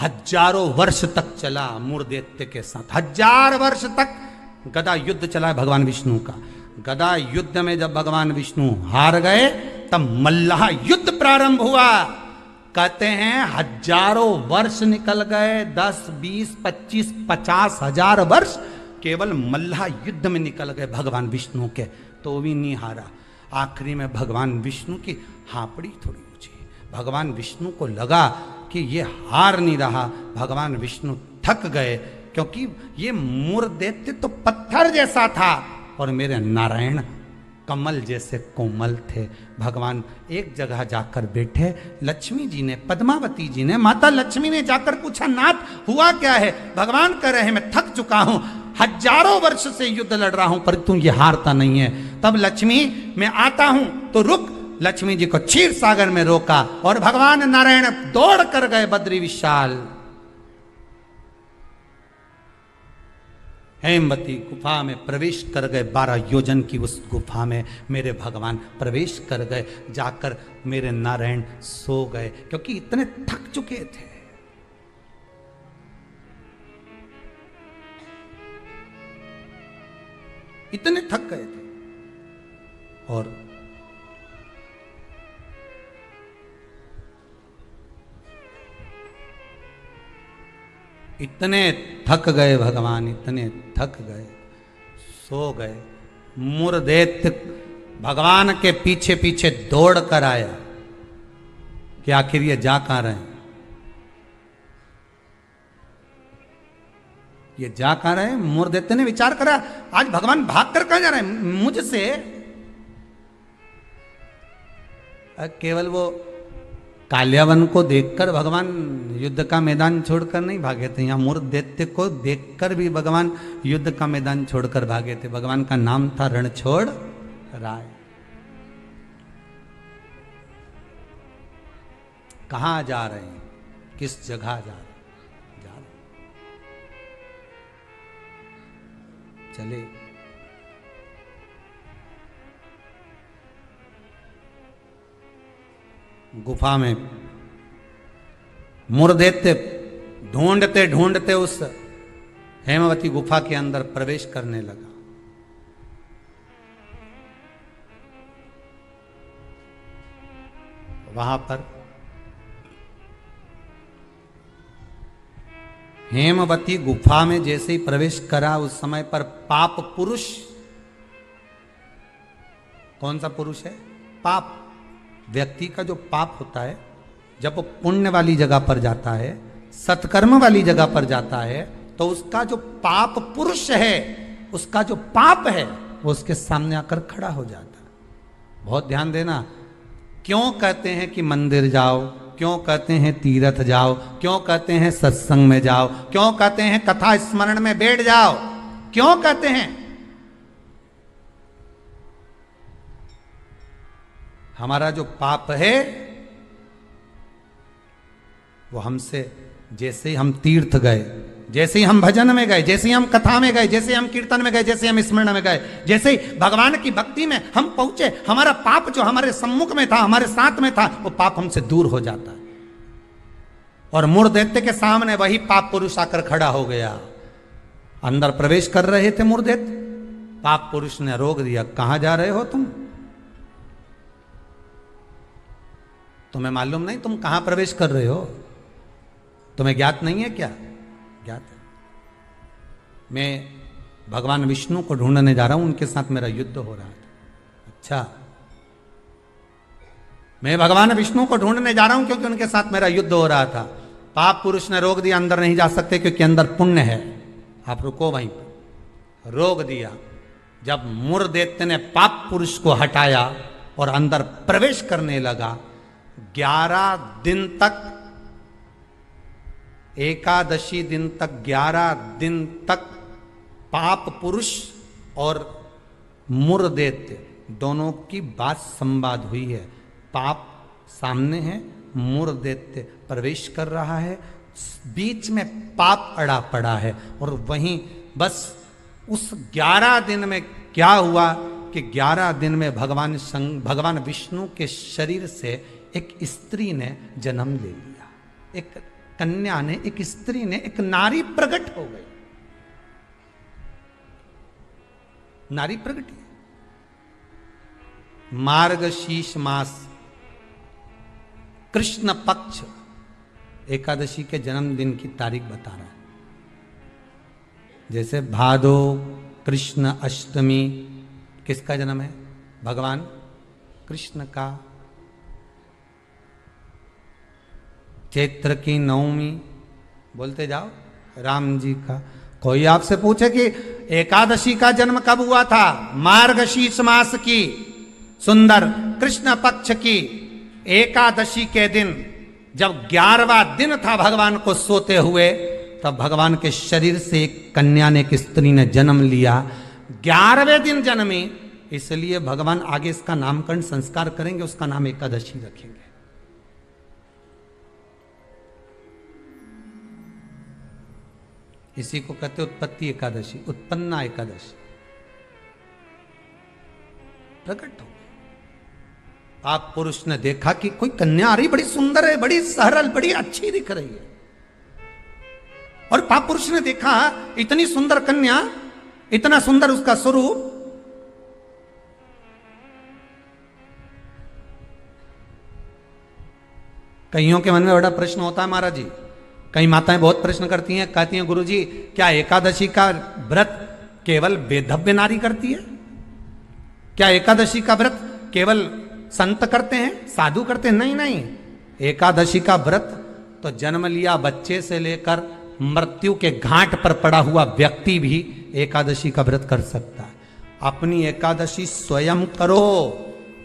हजारों वर्ष तक चला मूर्धदैत्य के साथ, 1000 वर्ष तक गदा युद्ध चला है भगवान विष्णु का। गदा युद्ध में जब भगवान विष्णु हार गए तब मल्लाह युद्ध प्रारंभ हुआ। कहते हैं हजारों वर्ष निकल गए, 10, 20, 25, 50,000 वर्ष केवल मल्लाह युद्ध में निकल गए भगवान विष्णु के, तो भी नहीं हारा। आखिरी में भगवान विष्णु की हापड़ी थोड़ी ऊंची, भगवान विष्णु को लगा कि ये हार नहीं रहा। भगवान विष्णु थक गए, क्योंकि ये मूर्धदैत्य तो पत्थर जैसा था और मेरे नारायण कमल जैसे कोमल थे। भगवान एक जगह जाकर बैठे, लक्ष्मी जी ने, पद्मावती जी ने, माता लक्ष्मी ने जाकर पूछा, नाथ हुआ क्या है? भगवान कह रहे हैं मैं थक चुका हूं, हजारों वर्ष से युद्ध लड़ रहा हूं, पर तू ये हारता नहीं है। तब लक्ष्मी मैं आता हूं तो रुक। लक्ष्मी जी को क्षीर सागर में रोका और भगवान नारायण दौड़ कर गए बद्री विशाल हेमवती गुफा में प्रवेश कर गए। 12 योजन की उस गुफा में मेरे भगवान प्रवेश कर गए। जाकर मेरे नारायण सो गए, क्योंकि इतने थक चुके थे। इतने थक गए थे और इतने थक गए भगवान, इतने थक गए, सो गए। मूर्धदैत्य भगवान के पीछे पीछे दौड़ कर आया कि आखिर ये जा कहां रहे हैं, ये जा कहां रहे हैं। मूर्धदैत्य ने विचार करा, आज भगवान भाग कर कहां जा रहे हैं मुझसे। केवल वो काल्यावन को देखकर भगवान युद्ध का मैदान छोड़कर नहीं भागे थे, यहां मूर्धदैत्य को देखकर भी भगवान युद्ध का मैदान छोड़कर भागे थे। भगवान का नाम था रणछोड़ राय। कहां जा रहे हैं, किस जगह जा रहे हैं? जा रहे चले। गुफा में मूर्धदैत्य ढूंढते ढूंढते उस हेमवती गुफा के अंदर प्रवेश करने लगा। वहां पर हेमवती गुफा में जैसे ही प्रवेश करा, उस समय पर पाप पुरुष, कौन सा पुरुष है? पाप व्यक्ति का जो पाप होता है, जब वो पुण्य वाली जगह पर जाता है, सत्कर्म वाली जगह पर जाता है, तो उसका जो पाप पुरुष है, उसका जो पाप है, वो उसके सामने आकर खड़ा हो जाता है। बहुत ध्यान देना। क्यों कहते हैं कि मंदिर जाओ, क्यों कहते हैं तीर्थ जाओ, क्यों कहते हैं सत्संग में जाओ, क्यों कहते हैं कथा स्मरण में बैठ जाओ, क्यों कहते हैं? हमारा जो पाप है वो हमसे, जैसे ही हम तीर्थ गए, जैसे ही हम भजन में गए, जैसे ही हम कथा में गए, जैसे ही हम कीर्तन में गए, जैसे ही हम स्मरण में गए, जैसे ही भगवान की भक्ति में हम पहुंचे, हमारा पाप जो हमारे सम्मुख में था, हमारे साथ में था, वो पाप हमसे दूर हो जाता है। और मूर्धदैत्य के सामने वही पाप पुरुष आकर खड़ा हो गया। अंदर प्रवेश कर रहे थे मूर्धदैत्य, पाप पुरुष ने रोक दिया। कहां जा रहे हो तुम? तुम्हें मालूम नहीं तुम कहां प्रवेश कर रहे हो? तुम्हें ज्ञात नहीं है क्या? ज्ञात है। मैं भगवान विष्णु को ढूंढने जा रहा हूं, उनके साथ मेरा युद्ध हो रहा था। अच्छा, मैं भगवान विष्णु को ढूंढने जा रहा हूं क्योंकि उनके साथ मेरा युद्ध हो रहा था। पाप पुरुष ने रोक दिया, अंदर नहीं जा सकते क्योंकि अंदर पुण्य है, आप रुको वहीं पर। रोक दिया। जब मूर्धदैत्य ने पाप पुरुष को हटाया और अंदर प्रवेश करने लगा, 11 दिन तक, एकादशी दिन तक, 11 दिन तक पाप पुरुष और मूर्धदैत्य दोनों की बात संवाद हुई है। पाप सामने है, मूर्धदैत्य प्रवेश कर रहा है, बीच में पाप अड़ा पड़ा है। और वहीं बस उस 11 दिन में क्या हुआ कि 11 दिन में भगवान विष्णु के शरीर से एक स्त्री ने जन्म ले लिया, एक कन्या ने, एक स्त्री ने, एक नारी प्रकट हो गई। नारी प्रकट है। मार्गशीर्ष मास कृष्ण पक्ष एकादशी के जन्मदिन की तारीख बता रहा है। जैसे भादो कृष्ण अष्टमी किसका जन्म है? भगवान कृष्ण का। चैत्र की नवमी बोलते जाओ राम जी का। कोई आपसे पूछे कि एकादशी का जन्म कब हुआ था? मार्गशीर्ष मास की सुंदर कृष्ण पक्ष की एकादशी के दिन, जब 11वां दिन था भगवान को सोते हुए, तब भगवान के शरीर से एक कन्या ने, एक स्त्री ने जन्म लिया। 11वें दिन जन्मी, इसलिए भगवान आगे इसका नामकरण संस्कार करेंगे, उसका नाम एकादशी रखेंगे। इसी को कहते उत्पत्ति एकादशी, उत्पन्ना एकादशी। प्रकट हो आप पुरुष ने देखा कि कोई कन्या आ रही, बड़ी सुंदर है, बड़ी सरल, बड़ी अच्छी दिख रही है। और पाप पुरुष ने देखा इतनी सुंदर कन्या, इतना सुंदर उसका स्वरूप। कईयों के मन में बड़ा प्रश्न होता है महाराज जी। कई माताएं बहुत प्रश्न करती हैं, कहती हैं गुरुजी क्या एकादशी का व्रत केवल वेधव्य नारी करती है? क्या एकादशी का व्रत केवल संत करते हैं, साधु करते हैं? नहीं नहीं, एकादशी का व्रत तो जन्म लिया बच्चे से लेकर मृत्यु के घाट पर पड़ा हुआ व्यक्ति भी एकादशी का व्रत कर सकता है। अपनी एकादशी स्वयं करो,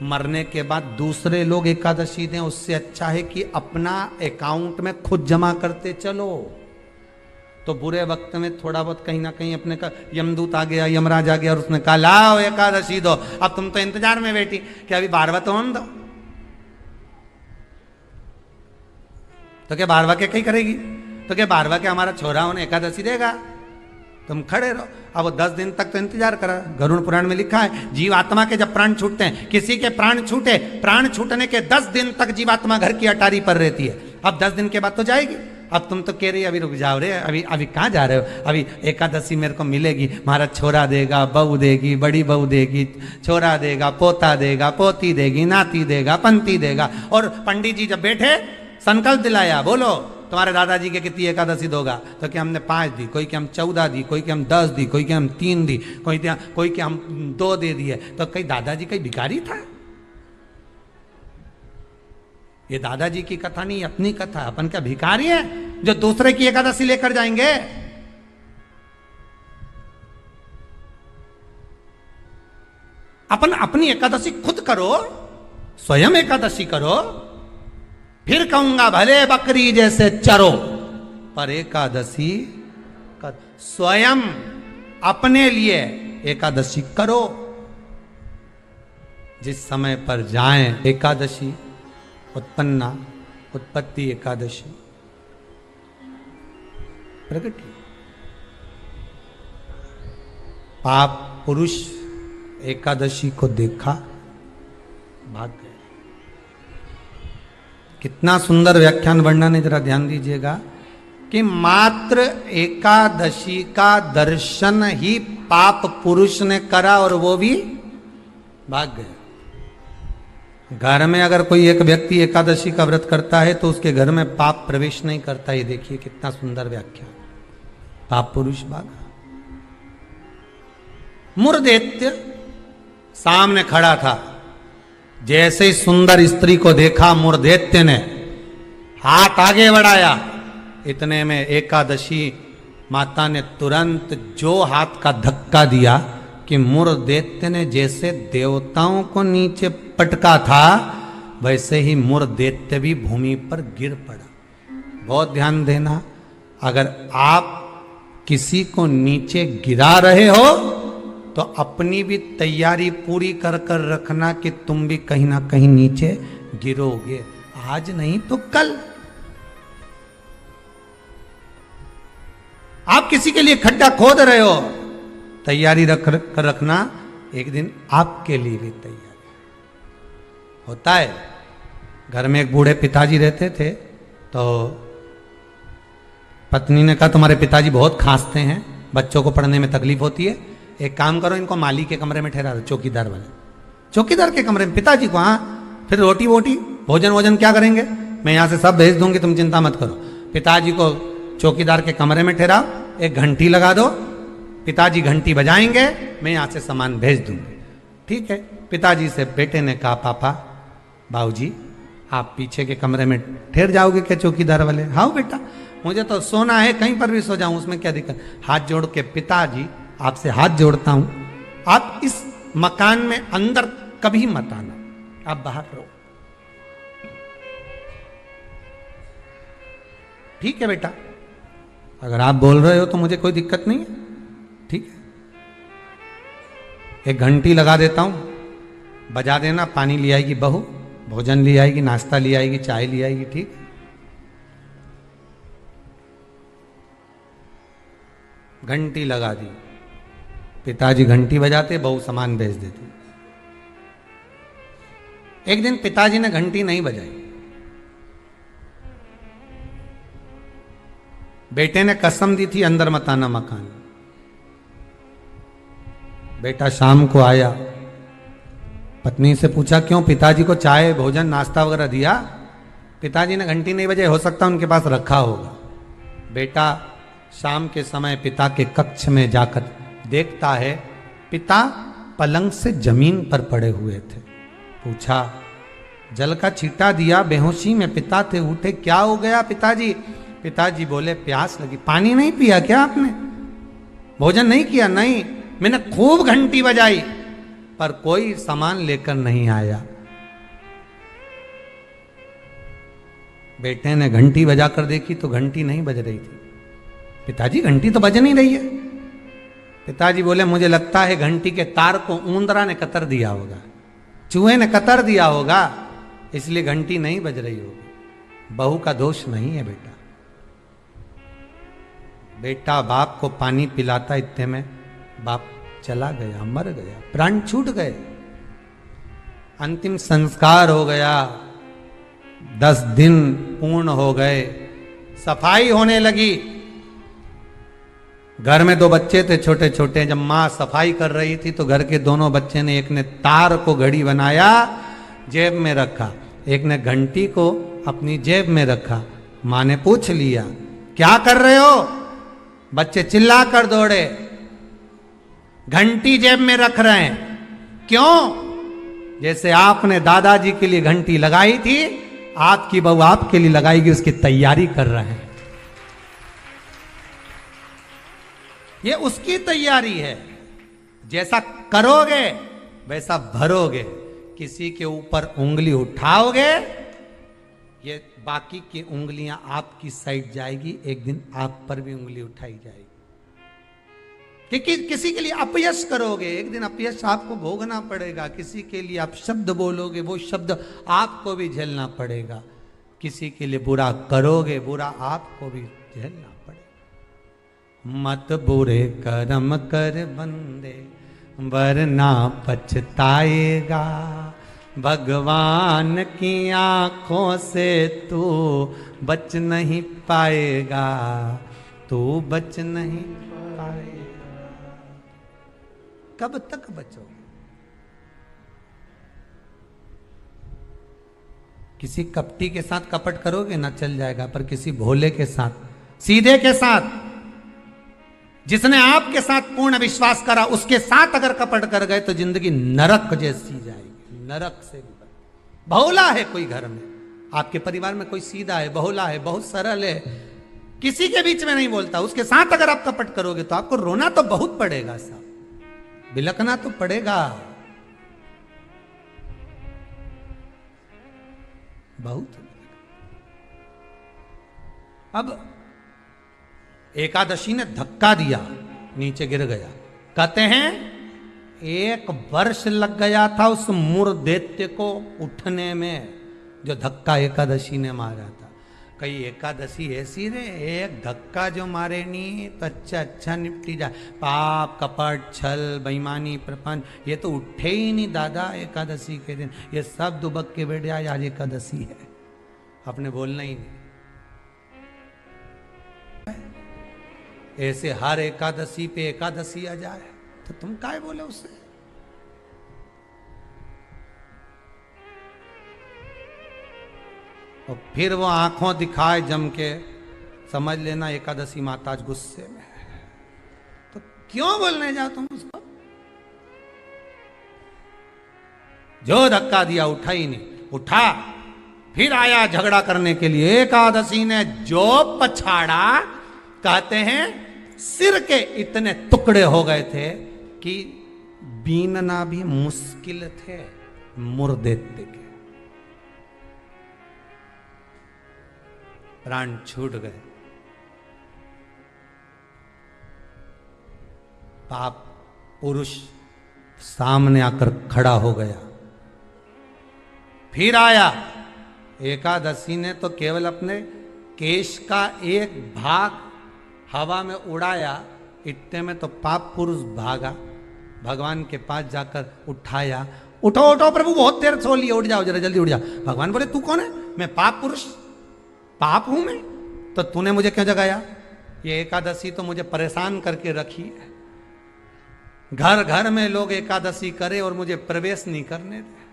मरने के बाद दूसरे लोग एकादशी दें, उससे अच्छा है कि अपना अकाउंट में खुद जमा करते चलो। तो बुरे वक्त में थोड़ा बहुत कहीं ना कहीं अपने का यमदूत आ गया, यमराज आ गया और उसने कहा लाओ एकादशी दो। अब तुम तो इंतजार में बैठी कि अभी 12वां तो हम दो, तो क्या 12वां के कहीं करेगी? तो क्या 12वां के हमारा छोरा उन्हें एकादशी देगा? तुम खड़े रहो। अब वो 10 दिन तक तो इंतजार करा। गरुड़ पुराण में लिखा है जीवात्मा के जब प्राण छूटते हैं, किसी के प्राण छूटे, प्राण छूटने के 10 दिन तक जीवात्मा घर की अटारी पर रहती है। अब 10 दिन के बाद तो जाएगी। अब तुम तो कह रही अभी रुक जाओ रे, अभी कहाँ जा रहे हो? अभी एकादशी मेरे को मिलेगी, हमारा छोरा देगा, बहू देगी, बड़ी बहू देगी, छोरा देगा, पोता देगा, पोती देगी, नाती देगा, पंती देगा। और पंडित जी जब बैठे संकल्प दिलाया, बोलो तुम्हारे दादाजी के कितनी एकादशी दोगा? तो क्या हमने 5 दी, कोई के हम 14 दी, कोई के हम 10 दी, कोई के हम 3 दी, कोई के हम 2 दे दिए। तो कहीं दादाजी कहीं भिखारी था? ये दादाजी की कथा नहीं, अपनी कथा। अपन क्या भिखारी है जो दूसरे की एकादशी लेकर जाएंगे? अपन अपनी एकादशी खुद करो, स्वयं एकादशी करो, फिर कहूंगा भले बकरी जैसे चरो, पर एकादशी स्वयं अपने लिए एकादशी करो। जिस समय पर जाएं एकादशी, उत्पन्ना उत्पत्ति एकादशी प्रगति। पाप पुरुष एकादशी को देखा, भाग गए। कितना सुंदर व्याख्यान वर्णन है, जरा ध्यान दीजिएगा कि मात्र एकादशी का दर्शन ही पाप पुरुष ने करा और वो भी भाग गए। घर में अगर कोई एक व्यक्ति एकादशी का व्रत करता है तो उसके घर में पाप प्रवेश नहीं करता। ये देखिए कितना सुंदर व्याख्यान। पाप पुरुष भागा। मुरदैत्य सामने खड़ा था। जैसे ही सुंदर स्त्री को देखा, मुरदैत्य ने हाथ आगे बढ़ाया। इतने में एकादशी माता ने तुरंत जो हाथ का धक्का दिया कि मुरदैत्य ने जैसे देवताओं को नीचे पटका था, वैसे ही मुरदैत्य भी भूमि पर गिर पड़ा। बहुत ध्यान देना, अगर आप किसी को नीचे गिरा रहे हो तो अपनी भी तैयारी पूरी कर कर रखना कि तुम भी कहीं ना कहीं नीचे गिरोगे। आज नहीं तो कल। आप किसी के लिए खड्डा खोद रहे हो, तैयारी कर रखना, एक दिन आपके लिए भी तैयारी होता है। घर में एक बूढ़े पिताजी रहते थे, तो पत्नी ने कहा तुम्हारे पिताजी बहुत खांसते हैं, बच्चों को पढ़ने में तकलीफ होती है, एक काम करो इनको माली के कमरे में ठहरा दो, चौकीदार वाले, चौकीदार के कमरे में पिताजी को। हाँ, फिर रोटी वोटी भोजन वोजन क्या करेंगे, मैं यहाँ से सब भेज दूंगी, तुम चिंता मत करो। पिताजी को चौकीदार के कमरे में ठहराओ, एक घंटी लगा दो, पिताजी घंटी बजाएंगे, मैं यहाँ से सामान भेज दूंगी। ठीक है। पिताजी से बेटे ने कहा पापा बाबूजी आप पीछे के कमरे में ठहर जाओगे क्या चौकीदार वाले? हाँ बेटा, मुझे तो सोना है, कहीं पर भी सो जाऊं, उसमें क्या दिक्कत। हाथ जोड़ के पिताजी आपसे हाथ जोड़ता हूं, आप इस मकान में अंदर कभी मत आना, आप बाहर रहो। ठीक है बेटा, अगर आप बोल रहे हो तो मुझे कोई दिक्कत नहीं है। ठीक है, एक घंटी लगा देता हूं, बजा देना, पानी ले आएगी बहू, भोजन ले आएगी, नाश्ता ले आएगी, चाय ले आएगी। ठीक है। घंटी लगा दी, पिताजी घंटी बजाते, बहू सामान भेज देती। एक दिन पिताजी ने घंटी नहीं बजाई, बेटे ने कसम दी थी अंदर मत आना मकान। बेटा शाम को आया, पत्नी से पूछा क्यों, पिताजी को चाय भोजन नाश्ता वगैरह दिया? पिताजी ने घंटी नहीं बजाई, हो सकता उनके पास रखा होगा। बेटा शाम के समय पिता के कक्ष में जाकर देखता है पिता पलंग से जमीन पर पड़े हुए थे। पूछा, जल का छींटा दिया, बेहोशी में पिता थे, उठे, क्या हो गया पिताजी? पिताजी बोले प्यास लगी। पानी नहीं पिया क्या आपने? भोजन नहीं किया? नहीं, मैंने खूब घंटी बजाई पर कोई सामान लेकर नहीं आया। बेटे ने घंटी बजाकर देखी तो घंटी नहीं बज रही थी। पिताजी घंटी तो बज नहीं रही है। पिताजी बोले मुझे लगता है घंटी के तार को ऊंदरा ने कतर दिया होगा, चूहे ने कतर दिया होगा, इसलिए घंटी नहीं बज रही होगी। बहू का दोष नहीं है बेटा। बेटा बाप को पानी पिलाता, इतने में बाप चला गया, मर गया, प्राण छूट गए, अंतिम संस्कार हो गया, 10 दिन पूर्ण हो गए, सफाई होने लगी। घर में 2 बच्चे थे छोटे छोटे, जब माँ सफाई कर रही थी तो घर के दोनों बच्चे ने, एक ने तार को घड़ी बनाया, जेब में रखा, एक ने घंटी को अपनी जेब में रखा। माँ ने पूछ लिया क्या कर रहे हो? बच्चे चिल्ला कर दौड़े, घंटी जेब में रख रहे हैं। क्यों? जैसे आपने दादाजी के लिए घंटी लगाई थी, आपकी बहू आपके लिए लगाएगी, उसकी तैयारी कर रहे हैं। ये उसकी तैयारी है, जैसा करोगे वैसा भरोगे। किसी के ऊपर उंगली उठाओगे, ये बाकी की उंगलियां आपकी साइड जाएगी, एक दिन आप पर भी उंगली उठाई जाएगी। किसी के लिए अपयश करोगे, एक दिन अपयश आपको भोगना पड़ेगा। किसी के लिए आप शब्द बोलोगे, वो शब्द आपको भी झेलना पड़ेगा। किसी के लिए बुरा करोगे, बुरा आपको भी झेलना पड़ेगा। मत बुरे कर्म कर बंदे, वरना पछताएगा। भगवान की आंखों से तू बच नहीं पाएगा, तू बच नहीं पाएगा। कब तक बचोगे? किसी कपटी के साथ कपट करोगे ना, चल जाएगा, पर किसी भोले के साथ, सीधे के साथ, जिसने आपके साथ पूर्ण विश्वास करा, उसके साथ अगर कपट कर गए तो जिंदगी नरक जैसी जाएगी, नरक से भी। भोला है कोई घर में, आपके परिवार में कोई सीधा है, भोला है, बहुत सरल है, किसी के बीच में नहीं बोलता, उसके साथ अगर आप कपट करोगे तो आपको रोना तो बहुत पड़ेगा साहब, बिलकना तो पड़ेगा बहुत। अब एकादशी ने धक्का दिया, नीचे गिर गया। कहते हैं 1 वर्ष लग गया था उस मूर्दैत्य को उठने में, जो धक्का एकादशी ने मारा था। कई एकादशी ऐसी रे, एक धक्का जो मारे नहीं तो अच्छा निपटी जाए। पाप कपट छल बेईमानी प्रपंच, ये तो उठे ही नहीं दादा एकादशी के दिन, ये सब दुबक के बैठ जाए, आज एकादशी है, आपने बोलना ही नहीं। ऐसे हर एकादशी पे एकादशी आ जाए तो तुम काय बोले उससे। और फिर वो आंखों दिखाए जम के, समझ लेना एकादशी माता आज गुस्से में है। तो क्यों बोलने जाओ तुम उसको? जो धक्का दिया उठा ही नहीं, उठा फिर आया झगड़ा करने के लिए। एकादशी ने जो पछाड़ा, कहते हैं सिर के इतने टुकड़े हो गए थे कि बीनना भी मुश्किल थे मुर्देत्य के। प्राण छूट गए। पाप पुरुष सामने आकर खड़ा हो गया। फिर आया। एकादशी ने तो केवल अपने केश का एक भाग हवा में उड़ाया, इतने में तो पाप पुरुष भागा, भगवान के पास जाकर उठाया। उठो उठो प्रभु, बहुत देर सो लिए, उठ जाओ जरा जल्दी उठ जाओ। भगवान बोले तू कौन है? मैं पाप पुरुष, पाप हूं मैं, तो तूने मुझे क्यों जगाया? ये एकादशी तो मुझे परेशान करके रखी है। घर घर में लोग एकादशी करे और मुझे प्रवेश नहीं करने दे।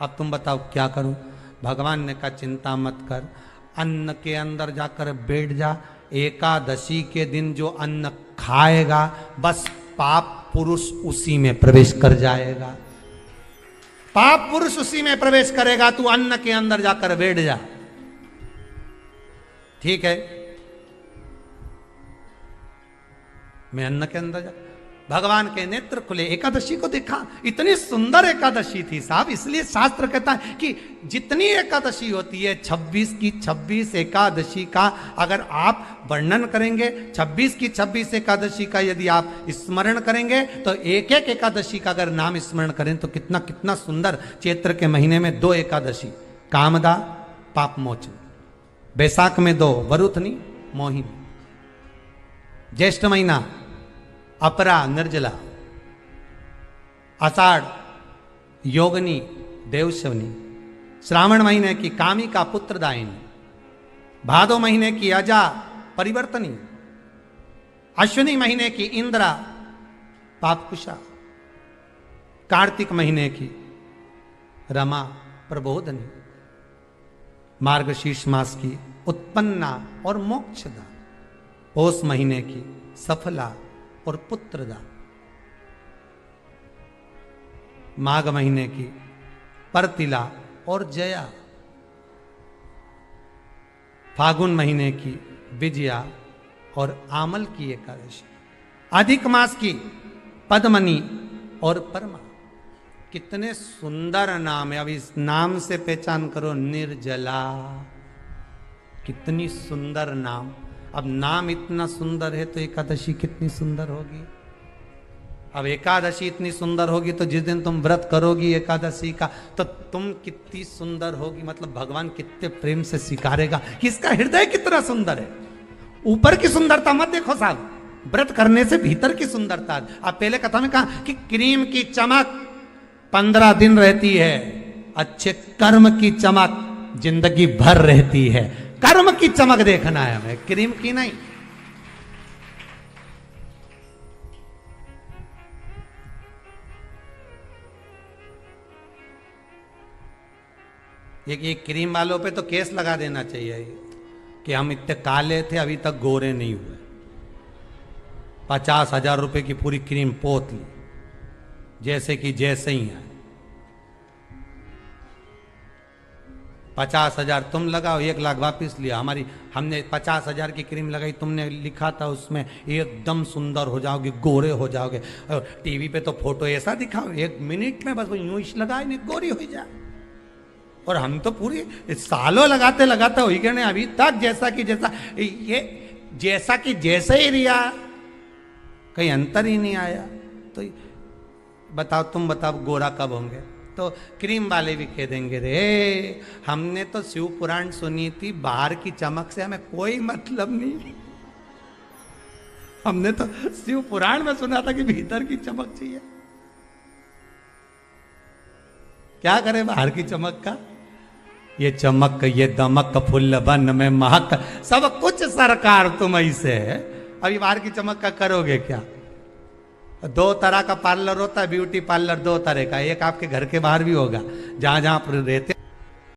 अब तुम बताओ क्या करूं? भगवान ने कहा चिंता मत कर, अन्न के अंदर जाकर बैठ जा। एकादशी के दिन जो अन्न खाएगा बस पाप पुरुष उसी में प्रवेश कर जाएगा। पाप पुरुष उसी में प्रवेश करेगा, तू अन्न के अंदर जाकर बैठ जा। ठीक है, मैं अन्न के अंदर जा। भगवान के नेत्र खुले, एकादशी को देखा, इतनी सुंदर एकादशी थी साहब। इसलिए शास्त्र कहता है कि जितनी एकादशी होती है 26 की 26 एकादशी का अगर आप वर्णन करेंगे, 26 की 26 एकादशी का यदि आप स्मरण करेंगे, तो एक एक एकादशी का अगर नाम स्मरण करें तो कितना कितना सुंदर। चैत्र के महीने में 2 एकादशी, कामदा पाप मोचन, बैसाख में 2 वरुथनी मोहिनी, ज्येष्ठ महीना अपरा निर्जला, आषाढ़ योगनी देवशवनी, श्रावण महीने की कामिका पुत्रदायिनी, भादो महीने की अजा परिवर्तनी, अश्विनी महीने की इंद्रा पापकुशा, कार्तिक महीने की रमा प्रबोधनी, मार्गशीर्ष मास की उत्पन्ना और मोक्षदा, पौष महीने की सफला और पुत्रदा, माघ महीने की परतिला और जया, फागुन महीने की विजया और आमल की एकादशी, अधिक मास की पद्मनी और परमा। कितने सुंदर नाम है। अब इस नाम से पहचान करो, निर्जला, कितनी सुंदर नाम। अब नाम इतना सुंदर है तो एकादशी कितनी सुंदर होगी। अब एकादशी इतनी सुंदर होगी तो जिस दिन तुम व्रत करोगी एकादशी का, तो तुम कितनी सुंदर होगी। मतलब भगवान कितने प्रेम से स्वीकारेगा कि इसका हृदय कितना सुंदर है। ऊपर की सुंदरता मत देखो साहब, व्रत करने से भीतर की सुंदरता। अब पहले कथा में कहा कि क्रीम की चमक 15 दिन रहती है, अच्छे कर्म की चमक जिंदगी भर रहती है। कर्म की चमक देखना है हमें, क्रीम की नहीं। ये क्रीम वालों पे तो केस लगा देना चाहिए कि हम इतने काले थे अभी तक गोरे नहीं हुए। 50,000 रुपए की पूरी क्रीम पोत ली, जैसे कि जैसे ही है। 50,000 तुम लगाओ, 1 लाख वापिस लिया। हमने 50,000 की क्रीम लगाई, तुमने लिखा था उसमें एकदम सुंदर हो जाओगे, गोरे हो जाओगे। और टीवी पे तो फोटो ऐसा दिखाओ, 1 मिनट में बस वो यूं ही लगाए नहीं गोरी हो जाए। और हम तो पूरी सालों लगाते लगाते हो गए ने अभी तक जैसा कि जैसा, ये जैसा कि जैसे ही रिया, कहीं अंतर ही नहीं आया। तो बताओ, तुम बताओ गोरा कब होंगे? तो क्रीम वाले भी कह देंगे रे हमने तो शिव पुराण सुनी थी, बाहर की चमक से हमें कोई मतलब नहीं। हमने तो शिव पुराण में सुना था कि भीतर की चमक चाहिए। क्या करे बाहर की चमक का? ये चमक ये दमक फुल्ल बन में महक सब कुछ सरकार तुम ऐसे है। अभी बाहर की चमक का करोगे क्या? दो तरह का पार्लर होता है, ब्यूटी पार्लर दो तरह का, एक आपके घर के बाहर भी होगा, जहां जहां आप रहते